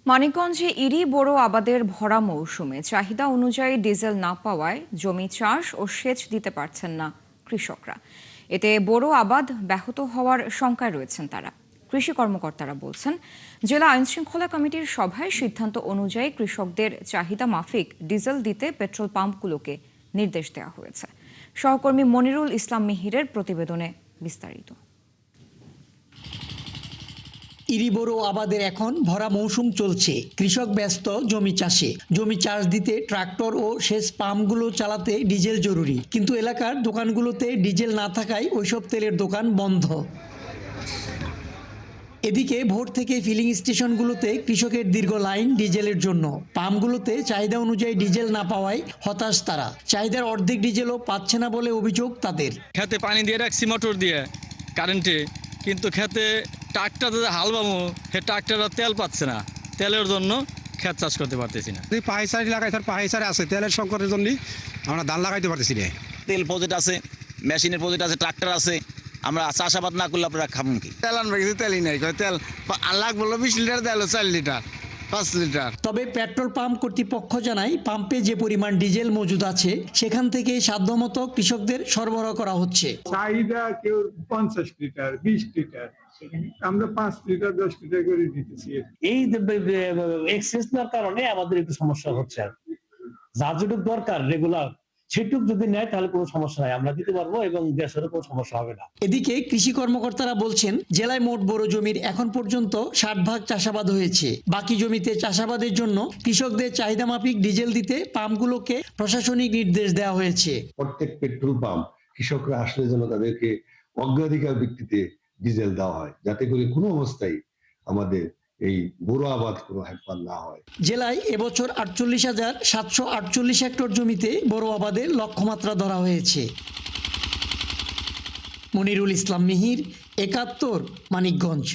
মানিকগঞ্জে ইরি বোরো আবাদের ভরা মৌসুমে চাহিদা অনুযায়ী ডিজেল না পাওয়ায় জমি চাষ ও সেচ দিতে পারছেন না কৃষকরা। এতে বোরো আবাদ ব্যাহত হওয়ার শঙ্কায় রয়েছেন তারা। কৃষি কর্মকর্তারা বলছেন, জেলা আইনশৃঙ্খলা কমিটির সভায় সিদ্ধান্ত অনুযায়ী কৃষকদের চাহিদা মাফিক ডিজেল দিতে পেট্রোল পাম্পগুলোকে নির্দেশ দেওয়া হয়েছে। সহকর্মী মনিরুল ইসলাম মিহিরের প্রতিবেদনে বিস্তারিত। ইরি বোরো আবাদের এখন ভরা মৌসুম চলছে। কৃষক ব্যস্ত জমি চাষে। জমি চাষ দিতে ট্রাক্টর ও সেচ পাম্পগুলো চালাতে ডিজেল জরুরি, কিন্তু এলাকার দোকানগুলোতে ডিজেল না থাকায় ওইসব তেলের দোকান বন্ধ। এদিকে ভোর থেকে ফিলিং স্টেশনগুলোতে কৃষকের দীর্ঘ লাইন ডিজেলের জন্য। পাম্পগুলোতে চাহিদা অনুযায়ী ডিজেল না পাওয়ায় হতাশ তারা। চাহিদার অর্ধেক ডিজেলও পাচ্ছে না বলে অভিযোগ তাদের। খেতে পানি দিয়ে রাখছি মোটর দিয়ে কারেন্টে, কিন্তু খেতে ট্রাক্টর হাল বামু সে ট্রাক্টররা তেল পাচ্ছে না, তেলের জন্য ক্ষেত চাষ করতে পারতেছি না। পাহাড়ি লাগাই পাহাড়ি আছে, তেলের সংকটের জন্য আমরা ধান লাগাইতে পারতেছি না। তেল প্রজেক্ট আছে, মেশিনের প্রজেক্ট আছে, ট্রাক্টর আছে, আমরা চাষাবাদ না করলে আপনারা খাবেন কি? তেল আনবে কিন্তু তেলই নাই, তেল লাখ বললো 20 লিটার, তেল 4 লিটার 5 লিটার। তবে পেট্রোল পাম্প কর্তৃপক্ষ জানায়, পাম্পে যে পরিমাণ ডিজেল মজুদ আছে সেখান থেকে সাধ্যমতো কৃষকদের সরবরাহ করা হচ্ছে। চাহিদা কেউ 50 লিটার 20 লিটার, আমরা 5 লিটার 10 লিটার করে দিতেছি। এই এক্সেস দেওয়ার কারণে আমাদের একটু সমস্যা হচ্ছে। যা যেটুক দরকার রেগুলার সেটুক যদি নেয় তাহলে কোনো সমস্যা নাই, আমরা দিতে পারবো এবং দেশেরও কোনো সমস্যা হবে না। এদিকে কৃষি কর্মকর্তারা বলছেন, জেলায় মোট বোরো জমির এখন পর্যন্ত 60 ভাগ চাষাবাদ হয়েছে। বাকি জমিতে চাষাবাদের জন্য কৃষকদের চাহিদা মাফিক ডিজেল দিতে পাম্পগুলোকে প্রশাসনিক নির্দেশ দেওয়া হয়েছে। প্রত্যেক পেট্রোল পাম্প কৃষকরা আসলে যেন তাদেরকে অগ্রাধিকার ভিত্তিতে ডিজেল দেওয়া হয়, যাতে করে কোনো অবস্থায় আমাদের এই বোরো আবাদ কোনো হ্যাম্পার না হয়। জেলায় এবছর 48,748 হেক্টর জমিতে বোরো আবাদের লক্ষ্যমাত্রা ধরা হয়েছে। মনিরুল ইসলাম মিহির, 71, মানিকগঞ্জ।